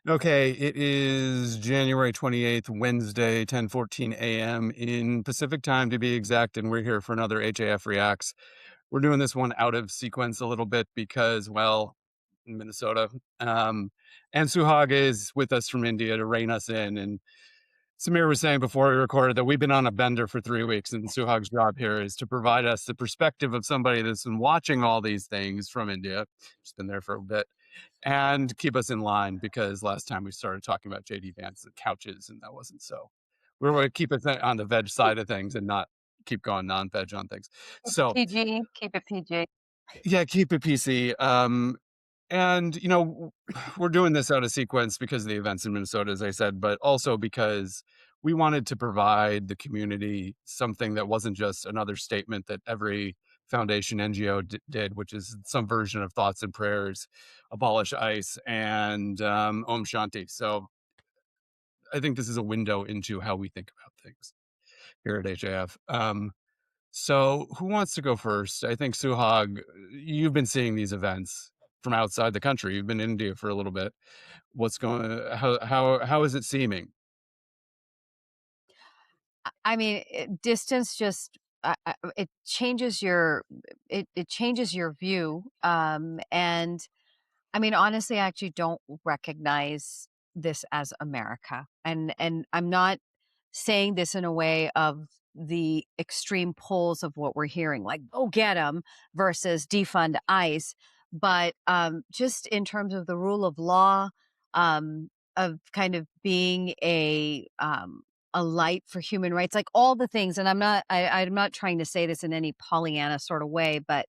Okay, it is January 28th, Wednesday, 10:14 a.m. in Pacific time to be exact, and we're here for another HAF Reacts. We're doing this one out of sequence a little bit because, well, Minnesota. Um, and Suhag is with us from India to rein us in. And Samir was saying before we recorded that we've been on a bender for 3 weeks, and Suhag's job here is to provide us the perspective of somebody that's been watching all these things from India, just been there for a bit, and keep us in line because last time we started talking about JD Vance and couches, and that wasn't so. We were going to keep it on the veg side of things and not keep going non-veg on things. So PG, keep it PG. yeah, keep it PC. And we're doing this out of sequence because of the events in Minnesota, as I said, but also because we wanted to provide the community something that wasn't just another statement that every foundation NGO did, which is some version of thoughts and prayers, abolish ICE, and Om Shanti. So I think this is a window into how we think about things here at HAF. So who wants to go first? I think Suhag, you've been seeing these events from outside the country. You've been in India for a little bit. What's going? How is it seeming? I mean, distance just it changes it changes your view. And I mean, honestly, I actually don't recognize this as America, and I'm not saying this in a way of the extreme poles of what we're hearing, like "go get them" versus defund ICE, but just in terms of the rule of law, of kind of being a light for human rights, like all the things. And I'm not trying to say this in any Pollyanna sort of way, but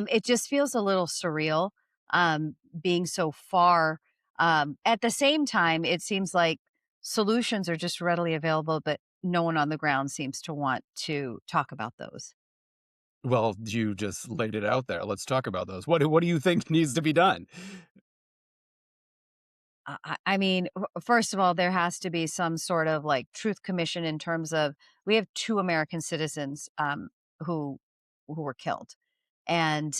it just feels a little surreal, being so far. At the same time, it seems like solutions are just readily available, but no one on the ground seems to want to talk about those. Well, you just laid it out there. Let's talk about those. What do you think needs to be done? I mean, first of all, there has to be some sort of like truth commission in terms of we have two American citizens who were killed, and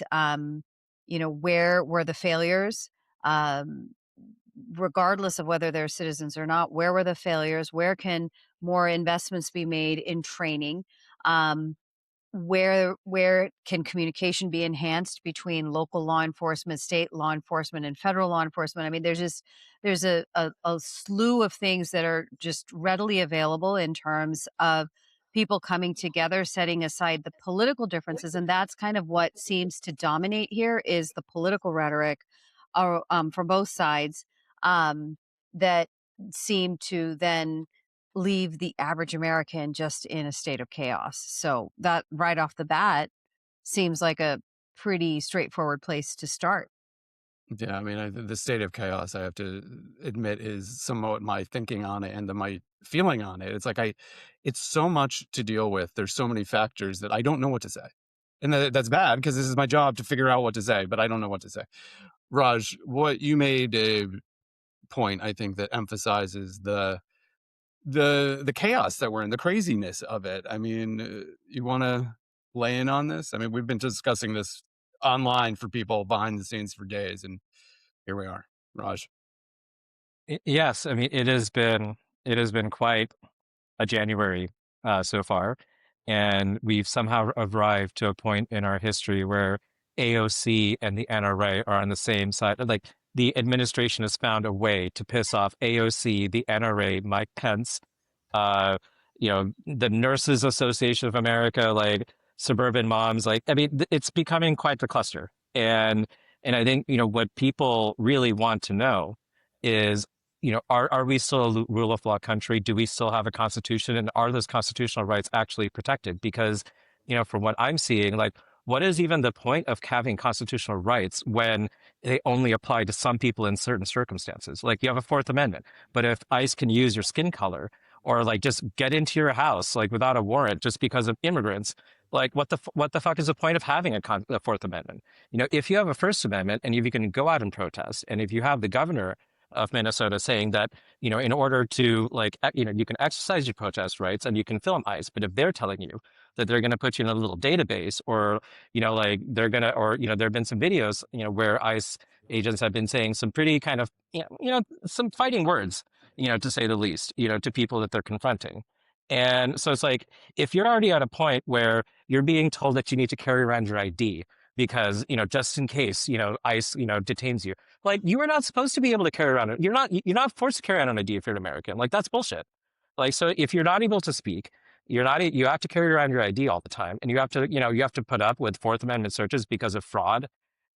where were the failures? Um, Regardless of whether they're citizens or not, where were the failures? Where can more investments be made in training? Um, where can communication be enhanced between local law enforcement, state law enforcement, and federal law enforcement? I mean, there's a slew of things that are just readily available in terms of people coming together, setting aside the political differences, and that's kind of what seems to dominate here is the political rhetoric, from both sides, um, that seem to then leave the average American just in a state of chaos. So that right off the bat seems like a pretty straightforward place to start. Yeah, I mean, the state of chaos, I have to admit, is somewhat my thinking on it and my feeling on it. It's so much to deal with. There's so many factors that I don't know what to say. And that's bad because this is my job to figure out what to say, but I don't know what to say. Raj, what you made a point, I think, that emphasizes the chaos that we're in, the craziness of it. I mean, you want to lay in on this? I mean, we've been discussing this online for people behind the scenes for days, and here we are. Raj. Yes, I mean it has been quite a January so far, and we've somehow arrived to a point in our history where AOC and the NRA are on the same side. Like the administration has found a way to piss off AOC, the NRA, Mike Pence, uh, the Nurses Association of America, like suburban moms. Like I mean, it's becoming quite the cluster, and I think what people really want to know is are we still a rule of law country? Do we still have a constitution? And are those constitutional rights actually protected? Because, from what I'm seeing, like, what is even the point of having constitutional rights when they only apply to some people in certain circumstances? Like, you have a Fourth Amendment, but if ICE can use your skin color or like just get into your house like without a warrant just because of immigrants, like what the fuck is the point of having a Fourth Amendment? If you have a First Amendment and if you can go out and protest, and if you have the governor of Minnesota saying that, in order to you can exercise your protest rights and you can film ICE, but if they're telling you that they're going to put you in a little database or, like they're going to, or, there have been some videos, where ICE agents have been saying some pretty kind of, some fighting words, to say the least, to people that they're confronting. And so it's like, if you're already at a point where you're being told that you need to carry around your ID because, just in case, ICE, detains you, like you are not supposed to be able to carry around it. You're not forced to carry around an ID if you're an American. Like that's bullshit. Like, so if you're not able to speak, you have to carry around your ID all the time. And you have to put up with Fourth Amendment searches because of fraud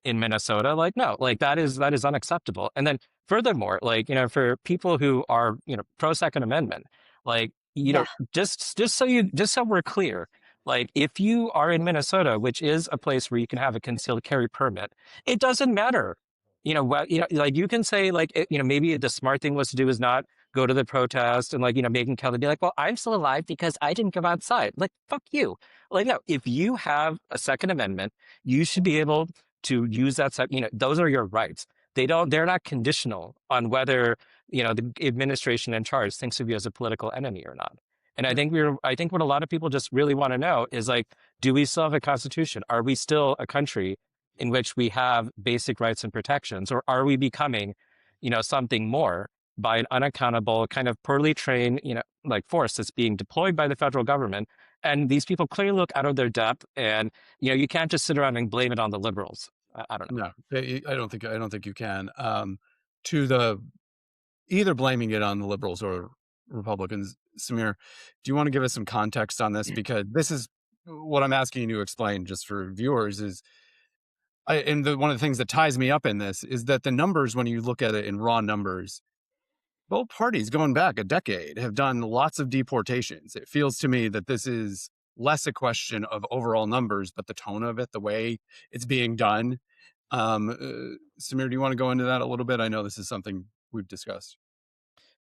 in Minnesota. Like, no, like that is unacceptable. And then furthermore, like, for people who are, pro Second Amendment, like, Yeah. just so we're clear, like if you are in Minnesota, which is a place where you can have a concealed carry permit, it doesn't matter. What, like you can say like, maybe the smart thing was to do is not go to the protest and like, Megan Kelly be like, well, I'm still alive because I didn't go outside. Like, fuck you. Like, no, if you have a Second Amendment, you should be able to use that set, those are your rights. They're not conditional on whether, the administration in charge thinks of you as a political enemy or not. And Yeah. I think what a lot of people just really want to know is like, do we still have a constitution? Are we still a country in which we have basic rights and protections, or are we becoming, something more by an unaccountable kind of poorly trained, like force that's being deployed by the federal government? And these people clearly look out of their depth, and you can't just sit around and blame it on the liberals. I don't know. No, I don't think you can. To the either blaming it on the liberals or Republicans, Samir, do you want to give us some context on this? Because this is what I'm asking you to explain, just for viewers, is one of the things that ties me up in this is that the numbers, when you look at it in raw numbers, both parties going back a decade have done lots of deportations. It feels to me that this is less a question of overall numbers, but the tone of it, the way it's being done. Samir, do you want to go into that a little bit? I know this is something we've discussed.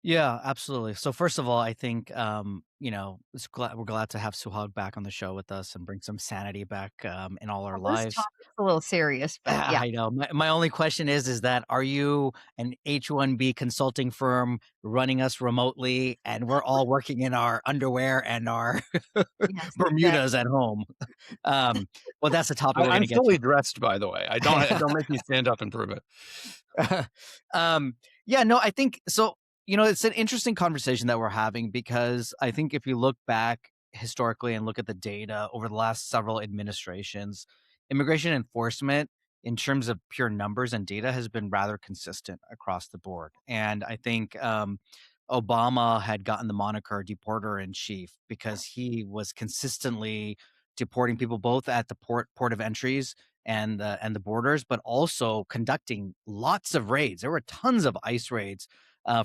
Yeah, absolutely. So first of all, I think we're glad to have Suhag back on the show with us and bring some sanity back in all our Well, this lives. topic's a little serious, but yeah. I know. My only question is that are you an H-1B consulting firm running us remotely, and we're all working in our underwear and our Yes, Bermudas exactly. at home? Well, that's the topic we're going I'm to get fully to. dressed, by the way. Don't make me stand up and prove it. Yeah, no, I think so. It's an interesting conversation that we're having because I think if you look back historically and look at the data over the last several administrations, immigration enforcement in terms of pure numbers and data has been rather consistent across the board. And I think Obama had gotten the moniker deporter in chief because he was consistently deporting people both at the port of entries and the borders, but also conducting lots of raids. There were tons of ICE raids.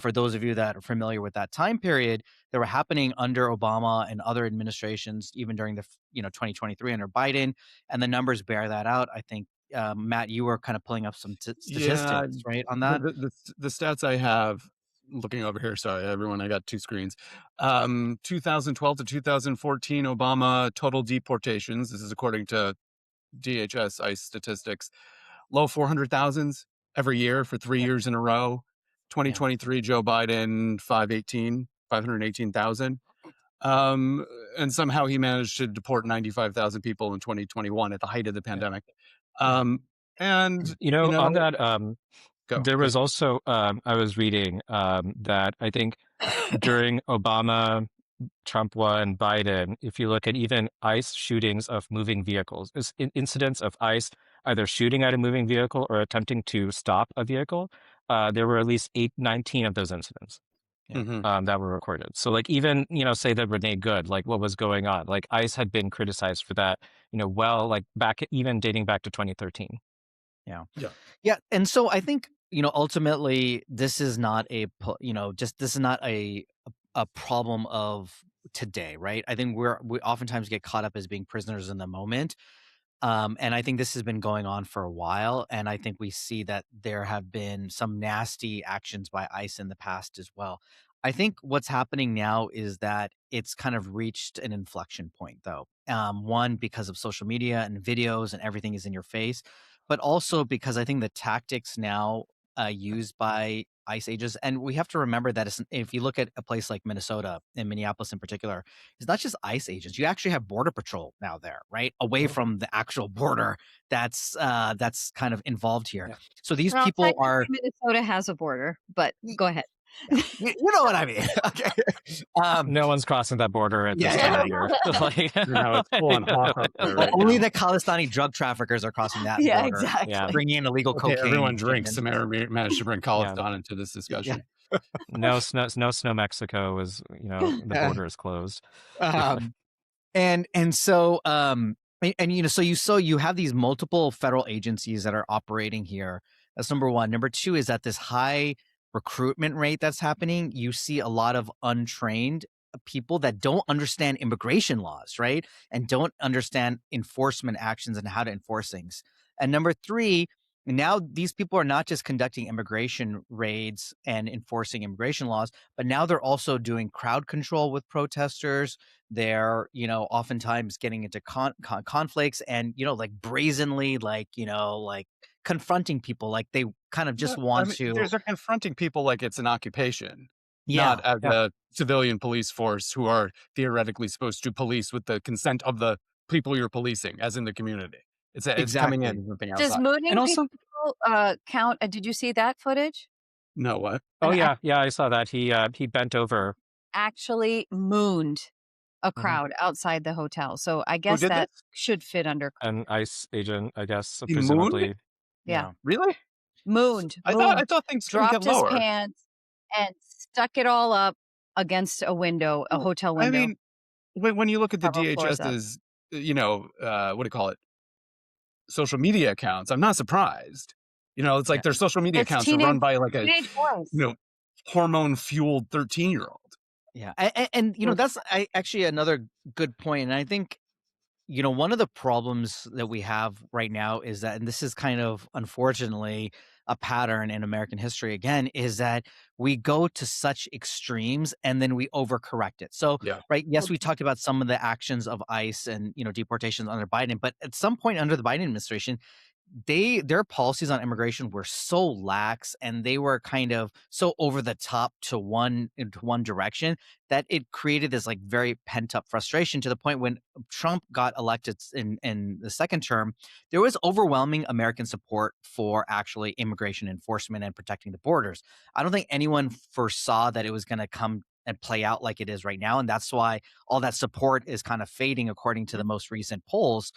For those of you that are familiar with that time period, that were happening under Obama and other administrations, even during the 2023 under Biden, and the numbers bear that out. I think Matt, you were kind of pulling up some Yeah, statistics, right, on the, that. the the the stats I have, looking over here. Sorry, everyone. I got two screens. 2012 to 2014, Obama total deportations. This is according to DHS ICE statistics. Low 400,000s every year for 3 years in a row. Yeah, 2023, Joe Biden 518,000. Um, and somehow he managed to deport 95,000 people in 2021 at the height of the yeah, pandemic. yeah. Um, and On that, go. there Okay. was also I was reading that I think during Obama, Trump one, Biden, if you look at even ICE shootings of moving vehicles, incidents of ICE either shooting at a moving vehicle or attempting to stop a vehicle, there were at least 19 of those incidents Yeah. Hmm. that were recorded. So like even, say that Renee Good, like what was going on, like ICE had been criticized for that, well, like back, even dating back to 2013. Yeah. Yeah. Yeah, and so I think, ultimately this is not this is not a problem of today, right? I think we oftentimes get caught up as being prisoners in the moment. And I think this has been going on for a while. And I think we see that there have been some nasty actions by ICE in the past as well. I think what's happening now is that it's kind of reached an inflection point, though. One, because of social media and videos and everything is in your face, but also because I think the tactics now used by ICE agents. And we have to remember that if you look at a place like Minnesota and Minneapolis in particular, it's not just ICE agents. You actually have Border Patrol now there, right? Away from the actual border that's kind of involved here. Yeah. So these Well, people technically are, Minnesota has a border, but go ahead. you know what I mean. Okay. No one's crossing that border at this Yeah, time yeah. of year. Like, It's full on hawk up there right Only now. the Khalistani drug traffickers are crossing that Yeah, border, exactly. Yeah. bringing in illegal Okay, cocaine. everyone drinks. shipments. Samir managed to bring Khalistan into this discussion. no snow Mexico is, the border is closed. And so so you have these multiple federal agencies that are operating here. That's number one. Number two is that this high recruitment rate that's happening, you see a lot of untrained people that don't understand immigration laws, right? And don't understand enforcement actions and how to enforce things. And number three, now these people are not just conducting immigration raids and enforcing immigration laws, but now they're also doing crowd control with protesters. They're, oftentimes getting into conflicts and, like brazenly, like confronting people. Like they kind of just want to. They're confronting people like it's an occupation, Yeah. not as a civilian police force who are theoretically supposed to police with the consent of the people you're policing, as in the community. It's coming in Exactly. as something Does outside. mooning And also, people count? Did you see that footage? No, what? oh An yeah, I saw that. He bent over. actually mooned a Mhm. crowd outside the hotel. So I Who guess did that this? should fit under. An ICE agent, I guess, He presumably. mooned? Yeah. Really? Mooned. I thought things couldn't Dropped get his lower. pants and stuck it all up against a window, a Well, hotel I window. mean, when you look at the Several floors up. DHS's, what do you call it? Social media accounts, I'm not surprised. It's like Yeah. their social media It's accounts are run by like a, teenage boys. hormone-fueled 13-year-old. Yeah. And that's actually another good point. And I think, one of the problems that we have right now is that, and this is kind of unfortunately a pattern in American history again, is that we go to such extremes and then we overcorrect it. So, Yeah. right, yes, we talked about some of the actions of ICE and, deportations under Biden, but at some point under the Biden administration, their policies on immigration were so lax and they were kind of so over the top into one direction that it created this like very pent up frustration to the point when Trump got elected in the second term, there was overwhelming American support for actually immigration enforcement and protecting the borders. I don't think anyone foresaw that it was going to come and play out like it is right now. And that's why all that support is kind of fading according to the most recent polls,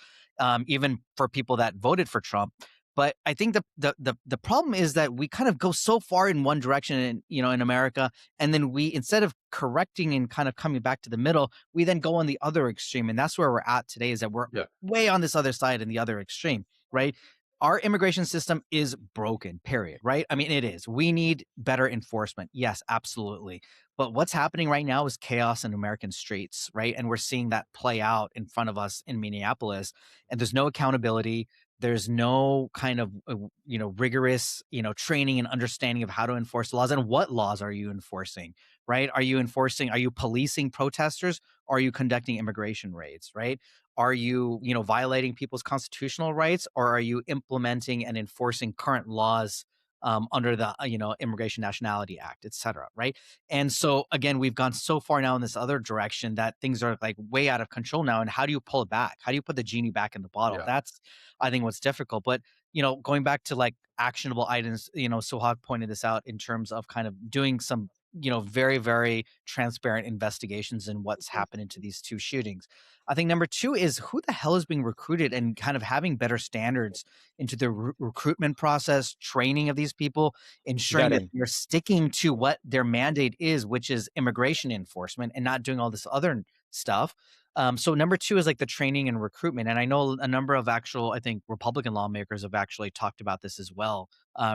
even for people that voted for Trump. But I think the problem is that we kind of go so far in one direction in America, and then we, instead of correcting and kind of coming back to the middle, we then go on the other extreme. And that's where we're at today, is that we're way on this other side in the other extreme, right? Our immigration system is broken, period, right? I mean, it is. We need better enforcement. Yes, absolutely. But what's happening right now is chaos in American streets, right? And we're seeing that play out in front of us in Minneapolis. And there's no accountability. There's no kind of, rigorous, training and understanding of how to enforce laws. And what laws are you enforcing, right? Are you policing protesters? Or are you conducting immigration raids, right? Are you, violating people's constitutional rights, or are you implementing and enforcing current laws under the, Immigration Nationality Act, et cetera, right? And so, again, we've gone so far now in this other direction that things are like way out of control now. And how do you pull it back? How do you put the genie back in the bottle? Yeah. That's, I think, what's difficult. But, going back to like actionable items, Suhag pointed this out in terms of kind of doing some, very, very transparent investigations in what's happened into these two shootings. I think number two is who the hell is being recruited, and kind of having better standards into the recruitment process, training of these people, ensuring that they're sticking to what their mandate is, which is immigration enforcement, and not doing all this other stuff. So number two is like the training and recruitment. And I know a number of I think Republican lawmakers have actually talked about this as well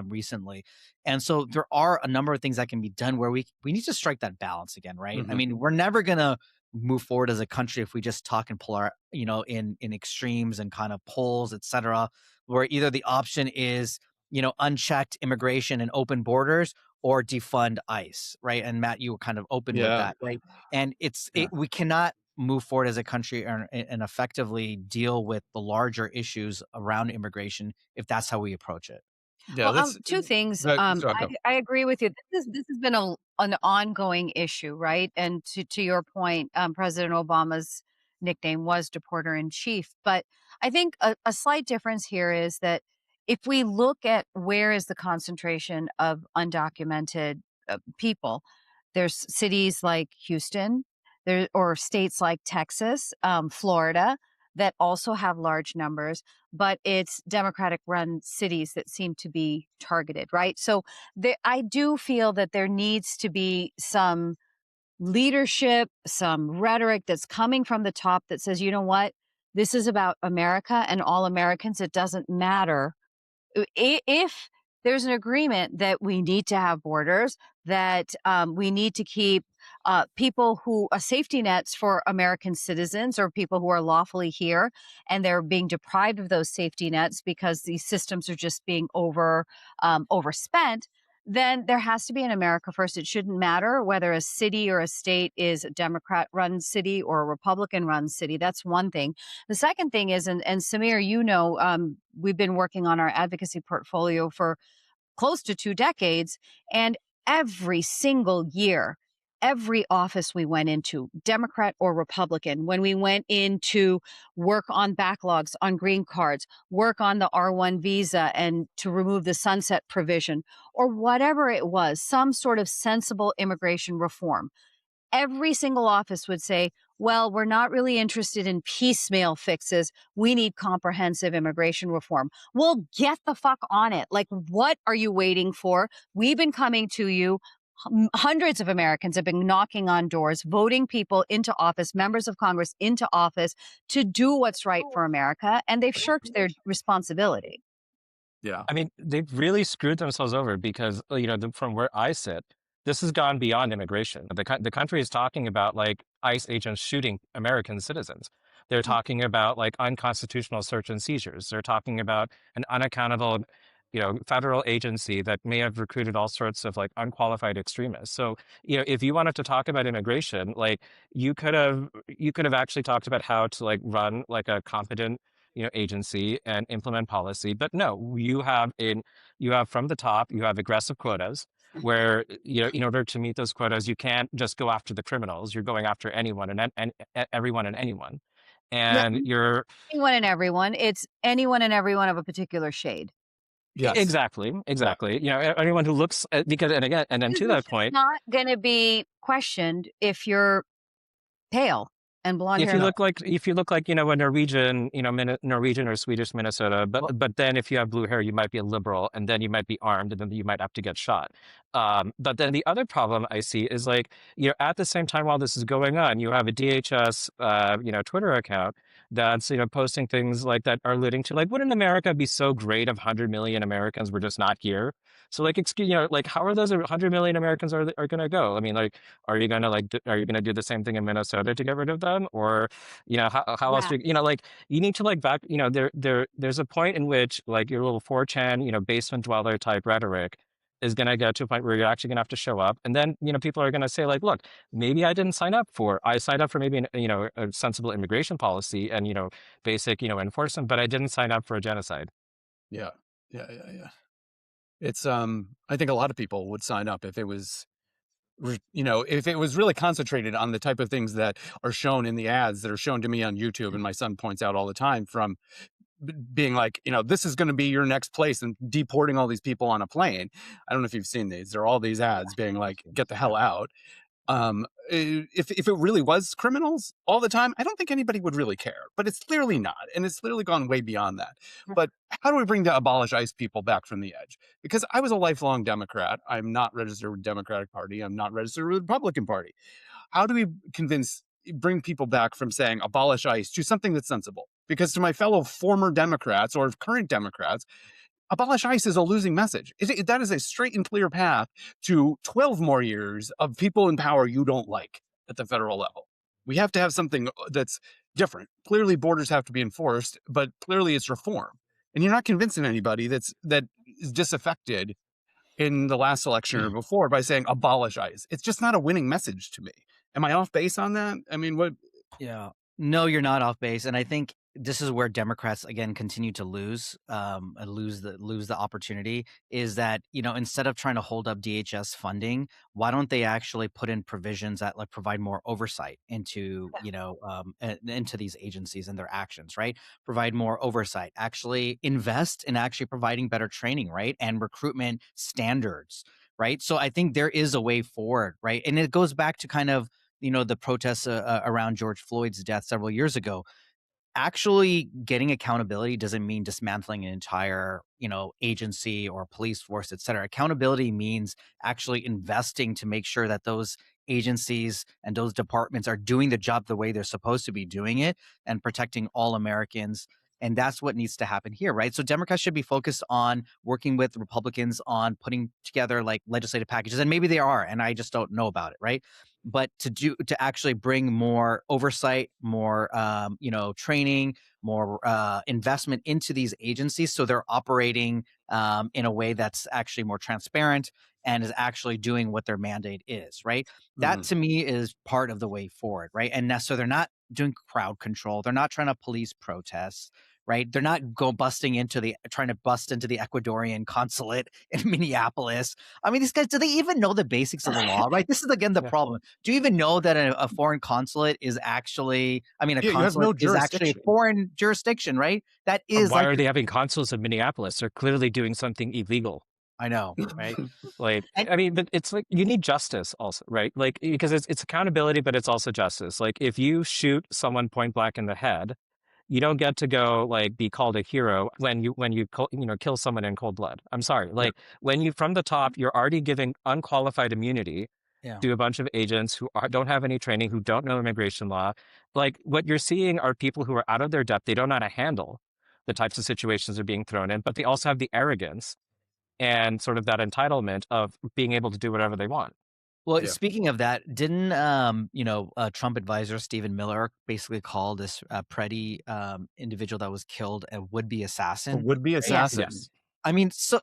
recently. And so there are a number of things that can be done where we need to strike that balance again, right? I mean, we're never going to move forward as a country if we just talk and pull our, in extremes and kind of polls, et cetera, where either the option is, unchecked immigration and open borders, or defund ICE, right? And Matt, you were kind of open with that, right? And we cannot move forward as a country and effectively deal with the larger issues around immigration if that's how we approach it. Yeah, Well, let's two things. so go. I agree with you. This has been an ongoing issue, right? And to your point, President Obama's nickname was Deporter in Chief. But I think a slight difference here is that if we look at where is the concentration of undocumented people, there's cities like Houston, there or states like Texas, Florida that also have large numbers, but it's Democratic run cities that seem to be targeted, right? So I do feel that there needs to be some leadership, some rhetoric that's coming from the top that says, you know what? This is about America and all Americans. It doesn't matter if there's an agreement that we need to have borders, that we need to keep people who safety nets for American citizens or people who are lawfully here and they're being deprived of those safety nets because these systems are just being overspent. Then there has to be an America first. It shouldn't matter whether a city or a state is a Democrat run city or a Republican run city. That's one thing. The second thing is, and Samir, you know, we've been working on our advocacy portfolio for close to 2 decades. And every single year, every office we went into, Democrat or Republican, when we went in to work on backlogs on green cards, work on the R1 visa and to remove the sunset provision, or whatever it was, some sort of sensible immigration reform, every single office would say, well, we're not really interested in piecemeal fixes. We need comprehensive immigration reform. Well, get the fuck on it. Like, what are you waiting for? We've been coming to you. Hundreds of Americans have been knocking on doors, voting people into office, members of Congress into office to do what's right for America, and they've shirked their responsibility. Yeah. I mean, they've really screwed themselves over because, from where I sit, this has gone beyond immigration. The country is talking about like ICE agents shooting American citizens. They're talking about like unconstitutional search and seizures. They're talking about an unaccountable, federal agency that may have recruited all sorts of like unqualified extremists. So, if you wanted to talk about immigration, like you could have actually talked about how to like run like a competent agency and implement policy. But no, you have from the top, you have aggressive quotas where, in order to meet those quotas, you can't just go after the criminals. You're going after anyone and everyone and anyone. No, And you're anyone and everyone. It's anyone and everyone of a particular shade. Yes. exactly, Yeah. exactly. Anyone who looks because, and again, and then to Citizenship's that point, not going to be questioned if you're pale and blonde if hair. you No. look like a Norwegian, Norwegian or Swedish Minnesota, Well, but then if you have blue hair, you might be a liberal, and then you might be armed, and then you might have to get shot. But then the other problem I see is like, at the same time while this is going on, you have a DHS, Twitter account that's posting things like that are alluding to like, wouldn't America be so great if 100 million Americans were just not here? So like, excuse, like, how are those 100 million Americans are going to go? I mean, like, are you gonna are you gonna do the same thing in Minnesota to get rid of them, or how else Yeah. do like you need to like back there's a point in which like your little 4chan basement dweller type rhetoric is gonna get to a point where you're actually gonna have to show up, and then people are gonna say like, look, maybe I signed up for maybe a sensible immigration policy and basic enforcement, but I didn't sign up for a genocide. yeah. Yeah. Yeah. Yeah. It's I think a lot of people would sign up if it was if it was really concentrated on the type of things that are shown in the ads that are shown to me on YouTube, and my son points out all the time, from being like, this is going to be your next place, and deporting all these people on a plane. I don't know if you've seen these. There are all these ads being like, get the hell out. If it really was criminals all the time, I don't think anybody would really care, but it's clearly not. And it's clearly gone way beyond that. But how do we bring the abolish ICE people back from the edge? Because I was a lifelong Democrat. I'm not registered with the Democratic Party. I'm not registered with the Republican Party. How do we bring people back from saying abolish ICE to something that's sensible? Because to my fellow former Democrats or current Democrats, abolish ICE is a losing message. That is a straight and clear path to 12 more years of people in power you don't like at the federal level. We have to have something that's different. Clearly, borders have to be enforced, but clearly it's reform. And you're not convincing anybody that is disaffected in the last election or before by saying abolish ICE. It's just not a winning message to me. Am I off base on that? I mean, what? Yeah. No, you're not off base. And I think this is where Democrats again continue to lose, and lose the opportunity. Is that, instead of trying to hold up DHS funding, why don't they actually put in provisions that like provide more oversight into into these agencies and their actions, right? Provide more oversight, actually invest in actually providing better training, right, and recruitment standards, right? So I think there is a way forward, right? And it goes back to kind of the protests around George Floyd's death several years ago. Actually getting accountability doesn't mean dismantling an entire agency or police force, et cetera. Accountability means actually investing to make sure that those agencies and those departments are doing the job the way they're supposed to be doing it and protecting all Americans. And that's what needs to happen here, right? So Democrats should be focused on working with Republicans on putting together like legislative packages, and maybe they are, and I just don't know about it, right? But to actually bring more oversight, more training, more investment into these agencies, so they're operating in a way that's actually more transparent and is actually doing what their mandate is, right? That to me is part of the way forward, right? And so they're not doing crowd control, they're not trying to police protests, right? They're not trying to bust into the Ecuadorian consulate in Minneapolis. I mean, these guys, do they even know the basics of the law, right? This is again the Yeah. problem. Do you even know that a foreign consulate is actually, a Yeah, you have consulate no is actually a jurisdiction. foreign jurisdiction, right? That is Why like, are they having consuls in Minneapolis? They're clearly doing something illegal. I know, right? Like, And I mean, but it's like you need justice also, right? Like, because it's accountability, but it's also justice. Like, if you shoot someone point blank in the head, you don't get to go like be called a hero when kill someone in cold blood. I'm sorry. Yeah. Like when you from the top, you're already giving unqualified immunity yeah. to a bunch of agents who don't have any training, who don't know immigration law. Like what you're seeing are people who are out of their depth. They don't know how to handle the types of situations they're being thrown in, but they also have the arrogance and sort of that entitlement of being able to do whatever they want. Well, Yeah. speaking of that, didn't Trump advisor Stephen Miller basically call this Preddy individual that was killed a would-be A assassin? would-be assassin. Yes. I mean, so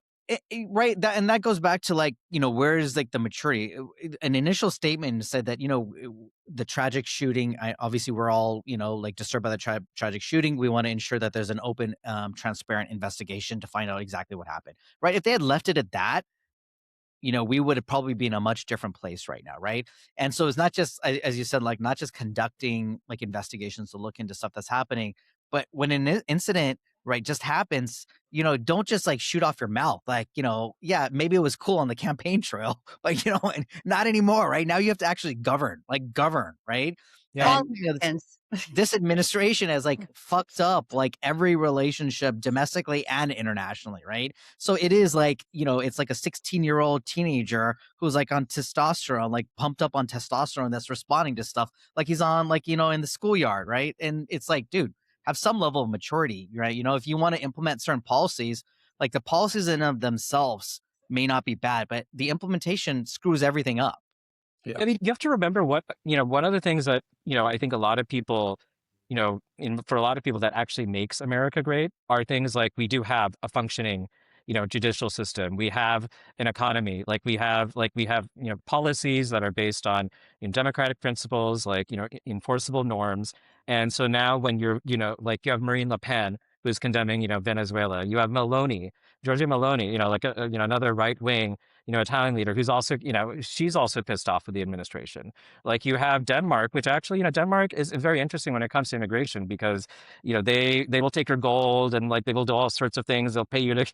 right, that goes back to like, where is like the maturity? An initial statement said that the tragic shooting. Obviously, we're all like disturbed by the tragic shooting. We want to ensure that there's an open, transparent investigation to find out exactly what happened. Right? If they had left it at that, we would have probably been in a much different place right now, right? And so it's not just, as you said, like not just conducting like investigations to look into stuff that's happening, but when an incident, right, just happens, don't just like shoot off your mouth. Like, yeah, maybe it was cool on the campaign trail, but and not anymore, right? Now you have to actually govern, right? Yeah. And this administration has like fucked up like every relationship domestically and internationally, right? So it is like, it's like a 16-year-old teenager who's like on testosterone, like pumped up on testosterone, that's responding to stuff like he's on like, in the schoolyard, right? And it's like, dude, have some level of maturity, right? If you want to implement certain policies, like the policies in of themselves may not be bad, but the implementation screws everything up. Yeah. I mean, you have to remember one of the things that, I think a lot of people, for a lot of people that actually makes America great are things like we do have a functioning, judicial system. We have an economy, we have, policies that are based on democratic principles, like, enforceable norms. And so now when like you have Marine Le Pen, who's condemning, Venezuela, you have Giorgia Meloni, another right wing Italian leader who's also, she's also pissed off with the administration. Like you have Denmark, which actually, Denmark is very interesting when it comes to immigration because, they will take your gold and like they will do all sorts of things. They'll pay you to,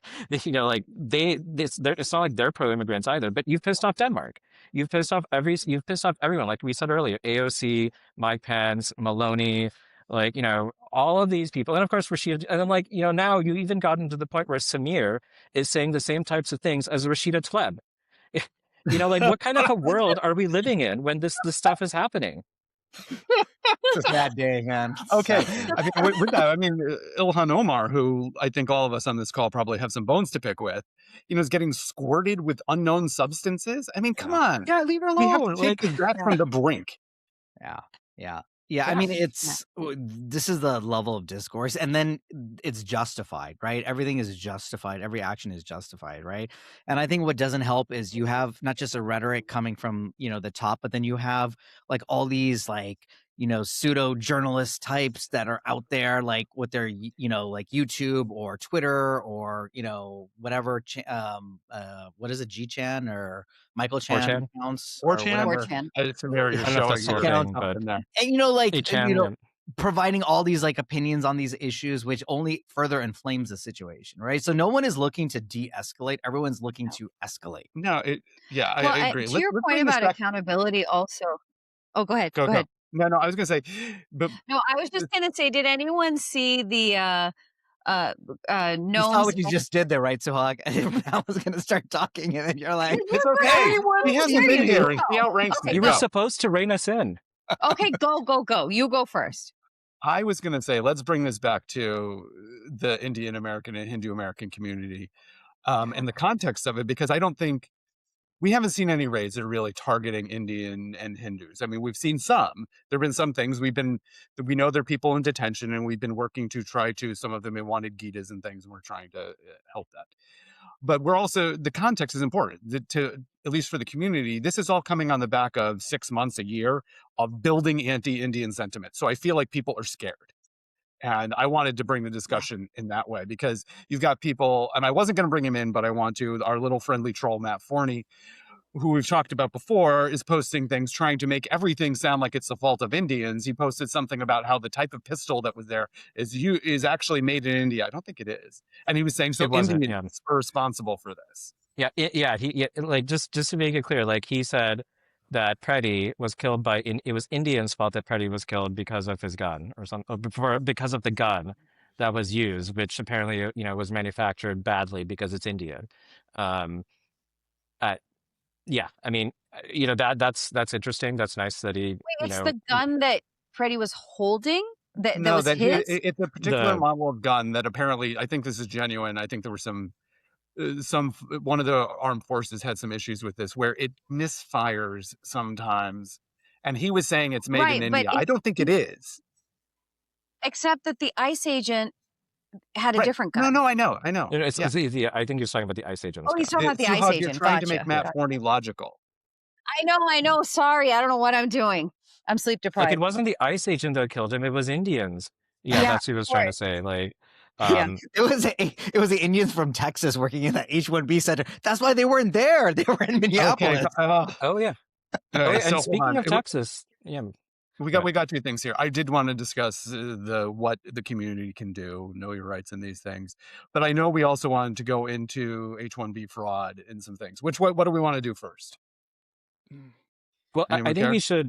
like it's not like they're pro-immigrants either, but you've pissed off Denmark. You've pissed off everyone. Like we said earlier, AOC, Mike Pence, Maloney, like, all of these people. And of course, Rashida, and then like, now you even gotten to the point where Samir is saying the same types of things as Rashida Tlaib. Like what kind of a world are we living in when this stuff is happening? It's a sad day, man. Okay. I mean, with that, Ilhan Omar, who I think all of us on this call probably have some bones to pick with, is getting squirted with unknown substances. I mean, come on. Yeah, leave her We have to alone. take Like, that from the brink. Yeah. I Yeah. mean, this is the level of discourse, and then it's justified, right? Everything is justified. Every action is justified, right? And I think what doesn't help is you have not just a rhetoric coming from, the top, but then you have like all these like, pseudo journalist types that are out there, like with their, like YouTube or Twitter or, whatever, what is it, G-Chan or Michael Chan 4chan. accounts or 4chan? whatever Samir, you're I don't know if that's showing the your thing, accounts. but something there. And, like, 8chan, providing all these like opinions on these issues, which only further inflames the situation, right? So no one is looking to de-escalate. Everyone's looking to escalate. No, I Well, agree. to your Let's point bring this about back. accountability also. Oh, go ahead. Go, Go go. ahead. No, I was gonna say, but No, I was just gonna say, did anyone see the You saw gnomes? what you just did there, right, Suhag? I was going to start talking, and then you're like, it's But okay. anyone He hasn't where been you here, and he go. outranks Okay, me. you go. were supposed to rein us in. Okay, go. You go first. I was going to say, let's bring this back to the Indian American and Hindu American community, and the context of it, because I don't think we haven't seen any raids that are really targeting Indian and Hindus. I mean, we've seen some. There've been some things we know there are people in detention, and we've been working to try to. Some of them have wanted Gitas and things, and we're trying to help that. But we're also, the context is important to, at least for the community. This is all coming on the back of 6 months, a year of building anti-Indian sentiment. So I feel like people are scared. And I wanted to bring the discussion in that way, because you've got people, and I wasn't going to bring him in, but I want to, our little friendly troll, Matt Forney, who we've talked about before, is posting things trying to make everything sound like it's the fault of Indians. He posted something about how the type of pistol that was there is actually made in India. I don't think it is. And he was saying, so It wasn't, Indians are responsible for this. Like just to make it clear, like he said that Preddy was killed it was Indians' fault that Preddy was killed because of his gun or something, because of the gun that was used, which apparently was manufactured badly because it's Indian. Uh, yeah, I mean, that's interesting. That's nice that he, Wait, it's the gun that Freddie was holding that No, was that his? it's a particular the model of gun that apparently, I think this is genuine. I think there were one of the armed forces had some issues with this, where it misfires sometimes. And he was saying it's made in Right, but India. I don't think it is. except that the ICE agent had a Right. different gun. No, I know. it's Yeah. easy. I think you're talking about the ICE agents. Oh, he's gun. talking about the ICE Suhag, agent. you're trying to Gotcha. make Matt Forney logical. I know. Sorry, I don't know what I'm doing. I'm sleep Like, deprived. it wasn't the ICE agent that killed him; it was Indians. Yeah, Yeah, that's what he was of trying to course. say. Like, Yeah. it was the Indians from Texas working in the H-1B center. That's why they weren't there. They were in Minneapolis. Okay. oh yeah. All right, And so speaking of Texas, yeah, we got two things here. I did want to discuss what the community can do, know your rights in these things, but I know we also wanted to go into H-1B fraud and some things. What do we want to do first? well, I Anyone think care?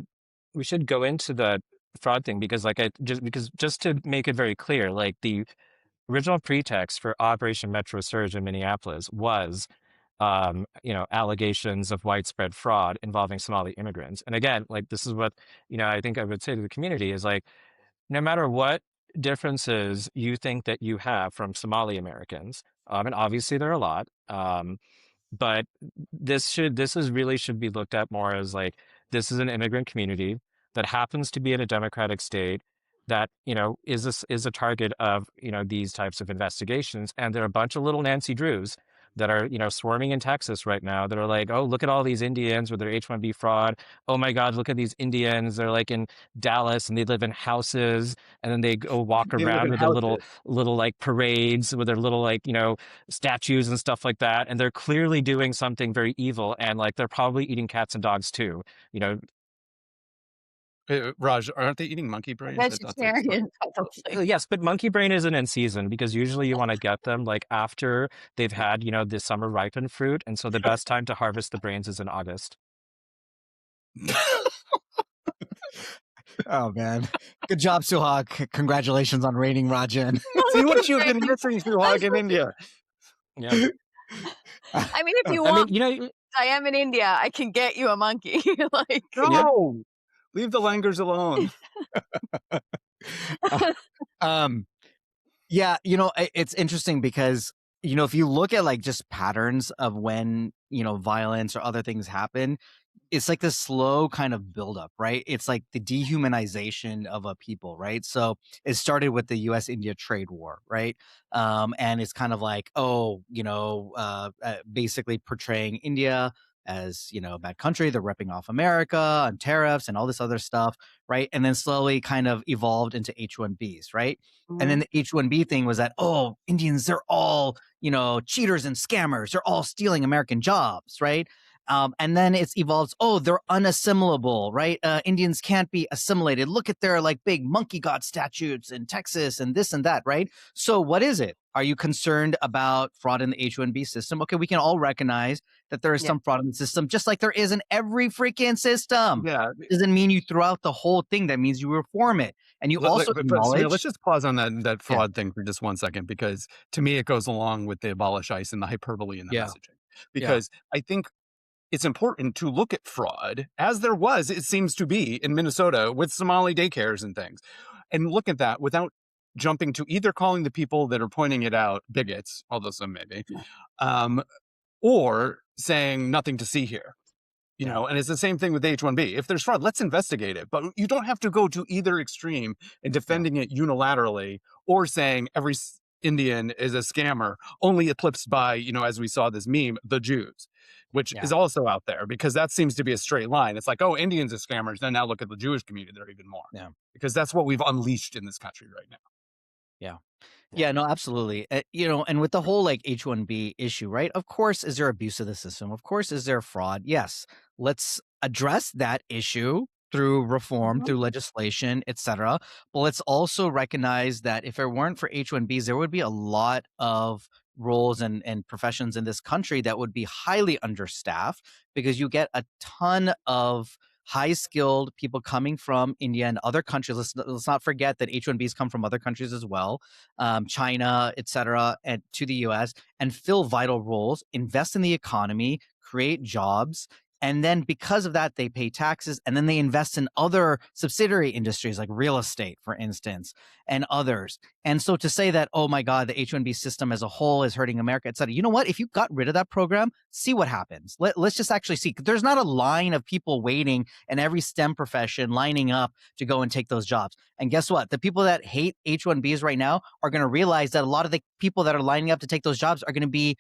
we should go into the fraud thing because just to make it very clear, like the original pretext for Operation Metro Surge in Minneapolis was allegations of widespread fraud involving Somali immigrants. And again, like this is what, I think I would say to the community is like, no matter what differences you think that you have from Somali Americans, and obviously there are a lot, but this should be looked at more as like, this is an immigrant community that happens to be in a democratic state that, is a target of, these types of investigations. And there are a bunch of little Nancy Drews that are, swarming in Texas right now that are like, oh, look at all these Indians with their H-1B fraud. Oh my God, look at these Indians. They're like in Dallas and they live in houses, and then they go walk They live around in with their houses. little like parades with their little like, statues and stuff like that. And they're clearly doing something very evil, and like they're probably eating cats and dogs too. Raj, aren't they eating monkey brains? I thought that's Vegetarian, probably. Yes, but monkey brain isn't in season because usually you want to get them like after they've had, the summer ripened fruit. And so the best time to harvest the brains is in August. Oh man, good job, Suhag. Congratulations on reining Rajan. See what you've been missing, Suhag, in India. Yeah. I mean, if you I want, mean, I am in India. I can get you a monkey. Like, No, leave the langurs alone. Yeah, it's interesting because if you look at like just patterns of when violence or other things happen, it's like this slow kind of buildup, right? It's like the dehumanization of a people, right? So it started with the U.S.-India trade war, right? And it's kind of like, basically portraying India as, a bad country. They're ripping off America on tariffs and all this other stuff, right? And then slowly kind of evolved into H-1Bs, right? And then the H-1B thing was that, oh, Indians, they're all, cheaters and scammers. They're all stealing American jobs, right? And then it's evolved. Oh, they're unassimilable, right? Indians can't be assimilated. Look at their like big monkey god statues in Texas and this and that, right? So what is it? Are you concerned about fraud in the H-1B system? Okay, we can all recognize that there is some fraud in the system, just like there is in every freaking system. Yeah. Doesn't mean you throw out the whole thing. That means you reform it. And you also But acknowledge. Samir, let's just pause on that fraud thing for just 1 second, because to me it goes along with the abolish ICE and the hyperbole in the messaging. Because I think it's important to look at fraud, as there was, it seems to be, in Minnesota with Somali daycares and things, and look at that without jumping to either calling the people that are pointing it out bigots, although some may be, or saying nothing to see here. And it's the same thing with H-1B. If there's fraud, let's investigate it. But you don't have to go to either extreme in defending it unilaterally or saying every Indian is a scammer, only eclipsed by, as we saw this meme, the Jews, which is also out there, because that seems to be a straight line. It's like, oh, Indians are scammers. Then now look at the Jewish community. They're even more. Yeah. Because that's what we've unleashed in this country right now. Yeah, no, absolutely. And with the whole like H-1B issue, right? Of course, is there abuse of the system? Of course, is there fraud? Yes. Let's address that issue through reform, through legislation, etc. But let's also recognize that if it weren't for H-1Bs, there would be a lot of roles and professions in this country that would be highly understaffed, because you get a ton of high-skilled people coming from India and other countries. Let's not forget that H-1Bs come from other countries as well, China, et cetera, and to the U.S., and fill vital roles, invest in the economy, create jobs. And then because of that, they pay taxes, and then they invest in other subsidiary industries like real estate, for instance, and others. And so to say that, oh my God, the H-1B system as a whole is hurting America, et cetera, you know what? If you got rid of that program, see what happens. Let's just actually see. There's not a line of people waiting in every STEM profession lining up to go and take those jobs. And guess what? The people that hate H-1Bs right now are going to realize that a lot of the people that are lining up to take those jobs are going to be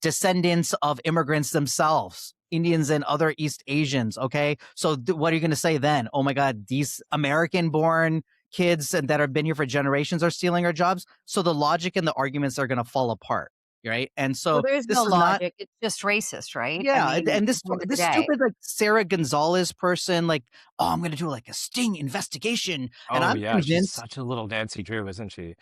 descendants of immigrants themselves, Indians and other East Asians. Okay. So what are you going to say then? Oh my God, these American born kids that have been here for generations are stealing our jobs. So the logic and the arguments are going to fall apart. Right. And so there's this no is logic. It's just racist, right? Yeah. I mean, And this at the end of the day. stupid like Sarah Gonzalez person, like, oh, I'm going to do like a sting investigation. And Oh I'm yeah, she's convinced such a little Nancy Drew, isn't she?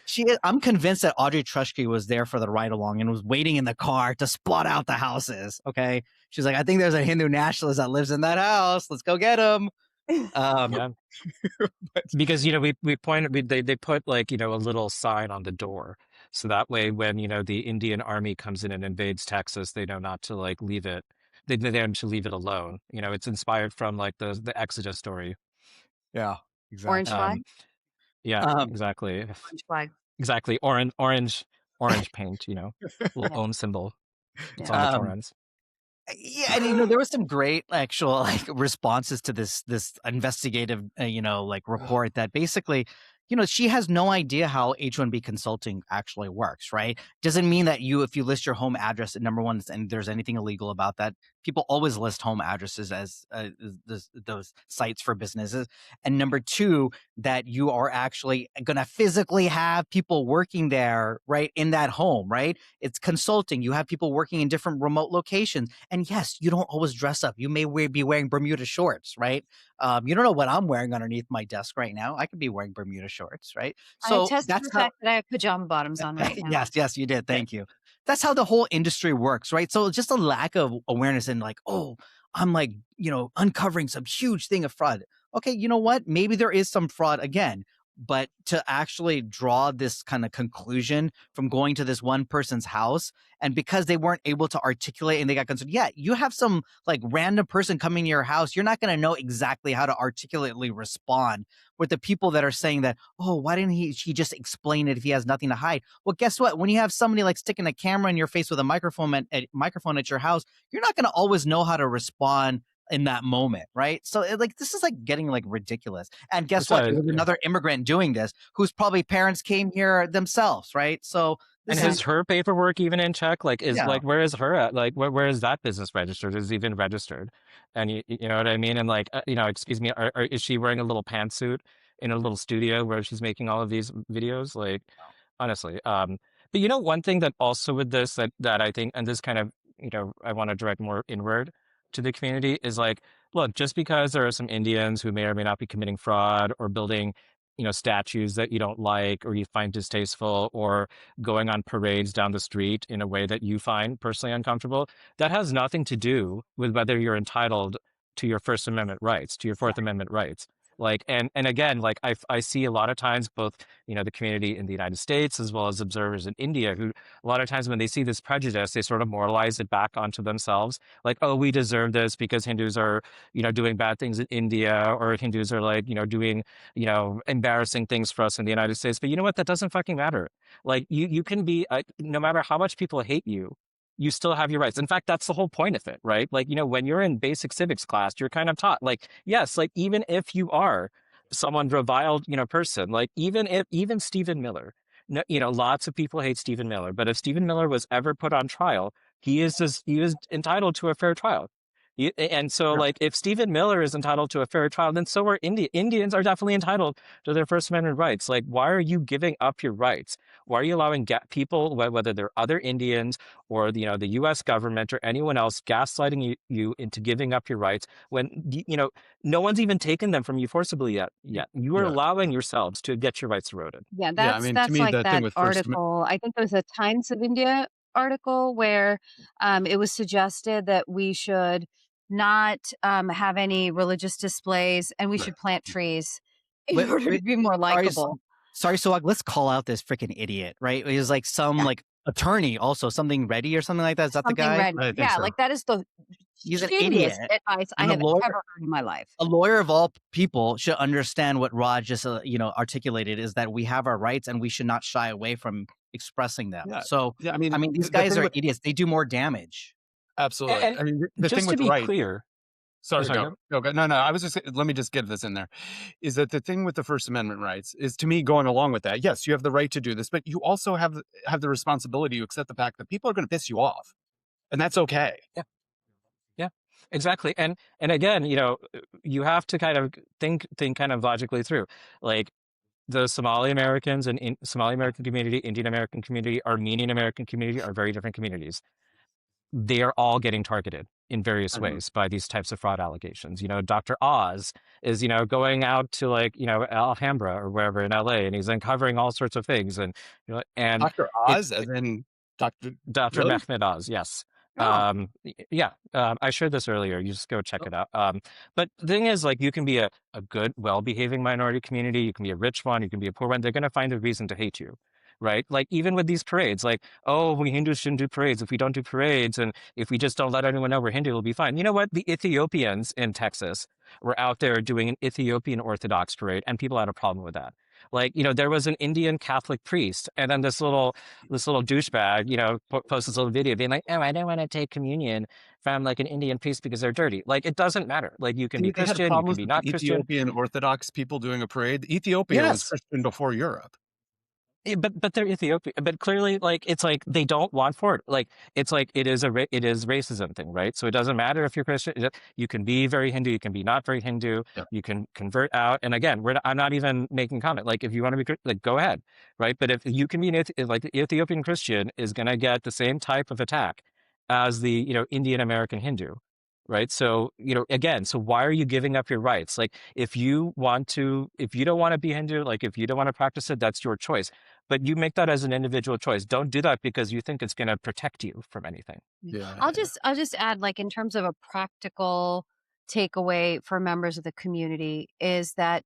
I'm convinced that Audrey Truschke was there for the ride along and was waiting in the car to spot out the houses. Okay. She's like, I think there's a Hindu nationalist that lives in that house. Let's go get him. Yeah. Because they put like a little sign on the door, so that way when the Indian army comes in and invades Texas, they know not to like leave it. They know to leave it alone. It's inspired from like the Exodus story. Yeah, Orange flag. Yeah, exactly. Orange flag. Exactly. Orange paint. Little own symbol. It's on the Torrens. Yeah, and there was some great actual like responses to this investigative report that basically she has no idea how H-1B consulting actually works, right? Doesn't mean that if you list your home address at number one and there's anything illegal about that. People always list home addresses as those sites for businesses. And number two, that you are actually going to physically have people working there, right, in that home, right? It's consulting. You have people working in different remote locations. And yes, you don't always dress up. You may be wearing Bermuda shorts, right? You don't know what I'm wearing underneath my desk right now. I could be wearing Bermuda shorts, right? So I attest to the fact that I have pajama bottoms on right now. Yes, you did. Thank you. That's how the whole industry works, right? So just a lack of awareness and like, oh, I'm like, uncovering some huge thing of fraud. Okay, you know what? Maybe there is some fraud again. But to actually draw this kind of conclusion from going to this one person's house, and because they weren't able to articulate and they got concerned, you have some like random person coming to your house, you're not going to know exactly how to articulately respond with the people that are saying that, oh, why didn't he just explain it if he has nothing to hide? Well, guess what? When you have somebody like sticking a camera in your face with a microphone at your house, you're not going to always know how to respond in that moment, right? So this is like getting like ridiculous. And guess what? There's another immigrant doing this whose probably parents came here themselves, right? So And this is is her paperwork even in check? Like, is yeah. like, where is her at? Like, where is that business registered? Is it even registered? And you know what I mean? And like, excuse me, is she wearing a little pantsuit in a little studio where she's making all of these videos? Like, honestly. But you know, one thing that also with this that I think, and this kind of, I want to direct more inward to the community is like, look, just because there are some Indians who may or may not be committing fraud or building, statues that you don't like or you find distasteful or going on parades down the street in a way that you find personally uncomfortable, that has nothing to do with whether you're entitled to your First Amendment rights, to your Fourth Amendment rights. Like, and again, like I see a lot of times both, the community in the United States as well as observers in India who a lot of times when they see this prejudice, they sort of moralize it back onto themselves. Like, oh, we deserve this because Hindus are, doing bad things in India, or Hindus are like, doing, embarrassing things for us in the United States. But you know what? That doesn't fucking matter. Like you can be, no matter how much people hate you, you still have your rights. In fact, that's the whole point of it, right? Like, when you're in basic civics class, you're kind of taught, like, yes, like even if you are someone reviled, person, like even Stephen Miller, no, lots of people hate Stephen Miller, but if Stephen Miller was ever put on trial, he is entitled to a fair trial. And so, Yeah. like, if Stephen Miller is entitled to a fair trial, then so are Indians are definitely entitled to their First Amendment rights. Like, why are you giving up your rights? Why are you allowing people, whether they're other Indians or the U.S. government or anyone else, gaslighting you into giving up your rights when no one's even taken them from you forcibly yet? You are Yeah. allowing yourselves to get your rights eroded. Yeah, Yeah. I mean, to that's me, like the thing that with article. I think it was a Times of India article where it was suggested that we should not have any religious displays and we Right. should plant trees in wait, order to wait, be more sorry, likable. sorry, so like, let's call out this freaking idiot, right? It was like some Yeah, like attorney, also something ready or something like that. Is that the something guy? red. I think Yeah, so. like that is the He's an shittiest idiot, advice I and have ever heard in my life. a lawyer of all people should understand what Raj just articulated is that we have our rights and we should not shy away from expressing them. Yeah. So Yeah. I I mean, mean, these the guys thing are with idiots. They do more damage. absolutely. And I mean, the thing just to with be rights. clear, Sorry, sorry, go. No, no, no. I was just let me just get this in there. Is that the thing with the First Amendment rights is to me going along with that. Yes, you have the right to do this, but you also have the responsibility to accept the fact that people are going to piss you off, and that's okay. yeah. Yeah, exactly. And again, you have to kind of think kind of logically through. Like the Somali Americans and Somali American community, Indian American community, Armenian American community are very different communities. They are all getting targeted in various Mhm. ways by these types of fraud allegations. Dr. Oz is, going out to like, Alhambra or wherever in LA, and he's uncovering all sorts of things. And Dr. it's Oz, as in Dr. Dr. Really? Mehmet Oz, yes. Oh, Yeah, I shared this earlier. You just go check it out. But the thing is, like, you can be a good, well-behaving minority community. You can be a rich one. You can be a poor one. They're going to find a reason to hate you, right? Like, even with these parades, like, oh, we Hindus shouldn't do parades. If we don't do parades and if we just don't let anyone know we're Hindu, it'll be fine. You know what? The Ethiopians in Texas were out there doing an Ethiopian Orthodox parade, and people had a problem with that. Like, there was an Indian Catholic priest, and then this little douchebag, posts this little video being like, oh, I don't want to take communion from like an Indian priest because they're dirty. Like, it doesn't matter. Like, you can be they had Christian, you can problems be with the not Christian. Ethiopian Orthodox people doing a parade. Ethiopia was Yes. Christian before Europe. But they're Ethiopian. But clearly, like, it's like they don't want for it. Like, it's like it is it is racism thing, right? So it doesn't matter if you're Christian. You can be very Hindu, you can be not very Hindu. Yeah. You can convert out. And again, I'm not even making comment. Like, if you want to be like, go ahead, right? But if you can be like the Ethiopian Christian is going to get the same type of attack as the Indian American Hindu. Right. So, again, so why are you giving up your rights? Like, if you don't want to be Hindu, like if you don't want to practice it, that's your choice. But you make that as an individual choice. Don't do that because you think it's going to protect you from anything. Yeah. I'll just add, like, in terms of a practical takeaway for members of the community is that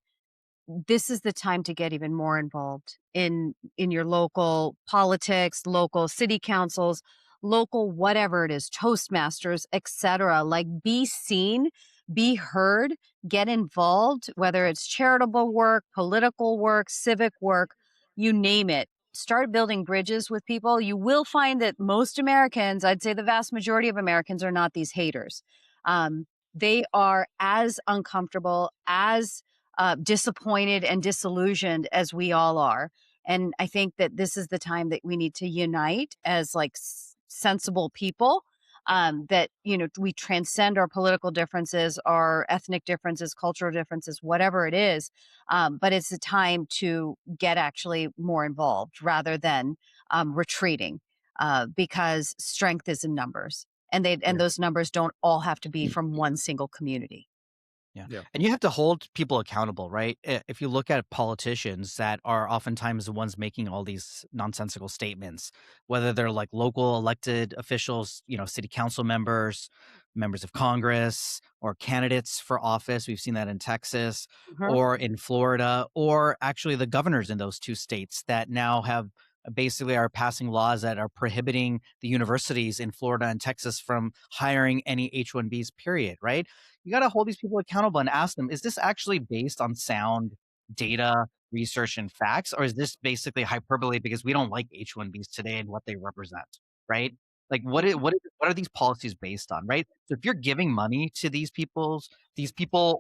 this is the time to get even more involved in your local politics, local city councils, local whatever it is, Toastmasters, etc. Like, be seen, be heard, get involved, whether it's charitable work, political work, civic work, you name it. Start building bridges with people. You will find that most Americans, I'd say the vast majority of Americans, are not these haters. They are as uncomfortable, as disappointed and disillusioned as we all are. And I think that this is the time that we need to unite as like sensible people. That, you know, we transcend our political differences, our ethnic differences, cultural differences, whatever it is. But it's a time to get actually more involved rather than retreating, because strength is in numbers, and those numbers don't all have to be from one single community. Yeah. Yeah. And you have to hold people accountable, right? If you look at politicians that are oftentimes the ones making all these nonsensical statements, whether they're like local elected officials, you know, city council members, members of Congress, or candidates for office. We've seen that in Texas or in Florida, or actually the governors in those two states that now have basically are passing laws that are prohibiting the universities in Florida and Texas from hiring any H-1Bs, period, right? You got to hold these people accountable and ask them, is this actually based on sound data, research, and facts? Or is this basically hyperbole because we don't like H-1Bs today and what they represent, right? Like what are these policies based on, right? So if you're giving money to these people,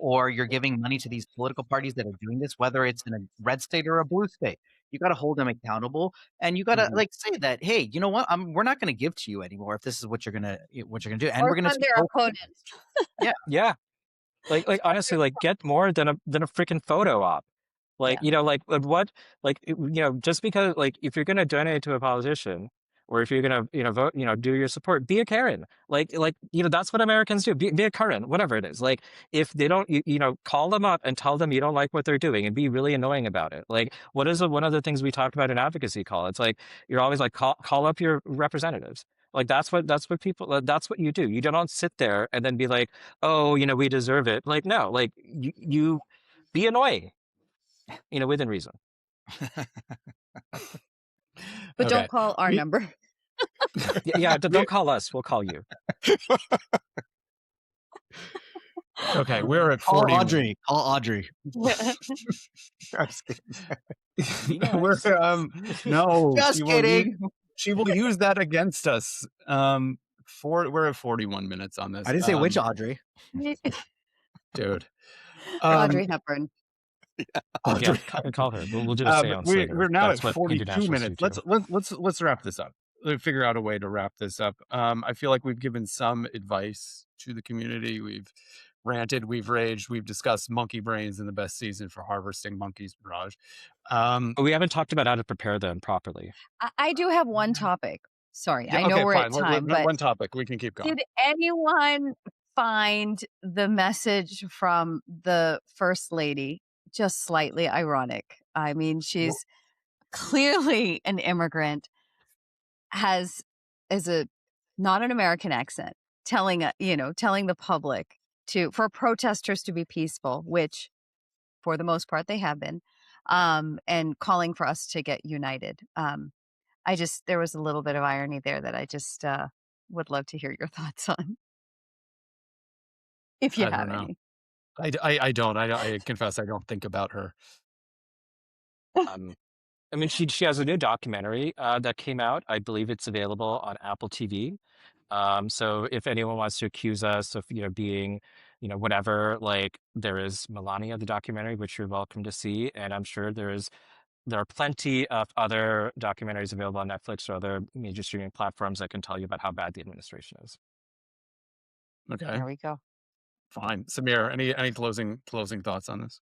or you're giving money to these political parties that are doing this, whether it's in a red state or a blue state, you got to hold them accountable, and you got to like say that, hey, you know what, we're not going to give to you anymore if this is what you're gonna do, and Or we're going to fund their opponents. yeah. Yeah. Like honestly, like get more than a freaking photo op. Like, Yeah. you know, like what, like, you know, just because, like, if you're going to donate to a politician or if you're going to, you know, vote, you know, do your support, be a Karen. Like, you know, that's what Americans do. Be a Karen, whatever it is. Like, if they don't, you know, call them up and tell them you don't like what they're doing and be really annoying about it. Like, what is one of the things we talked about in advocacy call? It's like, you're always like, call up your representatives. Like, that's what people, that's what you do. You don't sit there and then be like, oh, you know, we deserve it. Like, no, like you be annoying, you know, within reason. But Okay. don't call our number. Yeah, don't call us. We'll call you. Okay, we're at Call 40. Audrey. Call Audrey. I'm just kidding. Be We're nice. no, Just kidding. She will use that against us. We're at 41 minutes on this. I didn't say which Audrey. Dude. Audrey Hepburn. Audrey. Yeah, call her. We'll do a seance later. We're now That's at what 42 internationals minutes. do too. Let's wrap this up. Let's figure out a way to wrap this up. I feel like we've given some advice to the community. We've ranted, we've raged, we've discussed monkey brains and the best season for harvesting monkeys, Raj. But we haven't talked about how to prepare them properly. I do have one topic. Sorry, Yeah, I know okay, we're fine. at time, but One topic. We can keep going. did anyone find the message from the First Lady just slightly ironic? I mean, she's clearly an immigrant, is a not an American accent, telling the public for protesters to be peaceful, which for the most part they have been, and calling for us to get united. There was a little bit of irony there that I just would love to hear your thoughts on, if you I have don't know. any. I don't. I confess I don't think about her. I mean, she has a new documentary that came out. I believe it's available on Apple TV. So if anyone wants to accuse us of, you know, being, you know, whatever, like there is Melania, the documentary, which you're welcome to see, and I'm sure there are plenty of other documentaries available on Netflix or other major streaming platforms that can tell you about how bad the administration is. Okay, There we go. fine. Samir, any closing thoughts on this?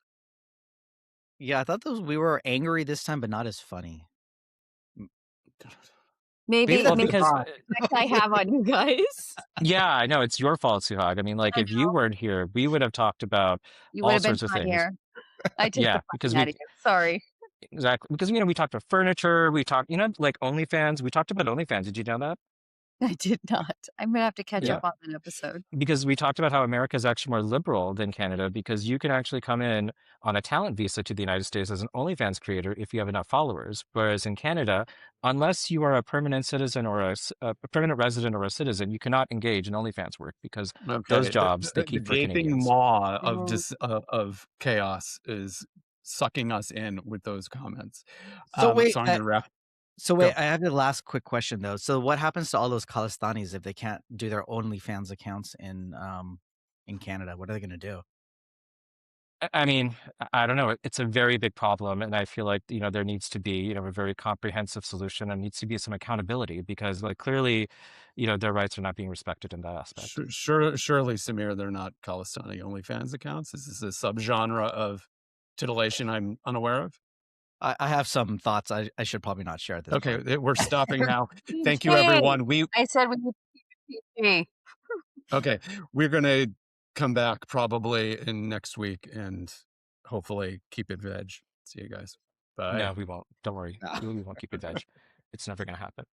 Yeah, I thought we were angry this time, but not as funny. Maybe Well, maybe because the effect I have on you guys. yeah, I know it's your fault, Suhag. I mean, like I if you weren't here, we would have talked about You would all have been sorts of things. funnier. I take Yeah, the because funny out of you. Sorry. exactly, because, you know, we talked about furniture, we talked, you know, like OnlyFans. We talked about OnlyFans. Did you know that? I did not. I'm gonna have to catch Yeah. up on that episode. Because we talked about how America is actually more liberal than Canada because you can actually come in on a talent visa to the United States as an OnlyFans creator if you have enough followers. Whereas in Canada, unless you are a permanent citizen or a permanent resident or a citizen, you cannot engage in OnlyFans work because those jobs, they the keep for gaping Canadians. maw of Mhm. of chaos is sucking us in with those comments. So wait, so I'm gonna wrap. I have the last quick question though. So what happens to all those Khalistanis if they can't do their OnlyFans accounts in Canada? What are they going to do? I mean, I don't know. It's a very big problem, and I feel like there needs to be a very comprehensive solution, and needs to be some accountability because like clearly, their rights are not being respected in that aspect. Surely, Samir, they're not Khalistani OnlyFans accounts. Is this a subgenre of titillation I'm unaware of? I have some thoughts I should probably not share at this point. Okay, we're stopping now. Thank you, PG. everyone. I said we would keep it PG. Okay, we're gonna come back probably in next week and hopefully keep it veg. See you guys. Bye. No, we won't. Don't worry. Yeah. We won't keep it veg. It's never going to happen.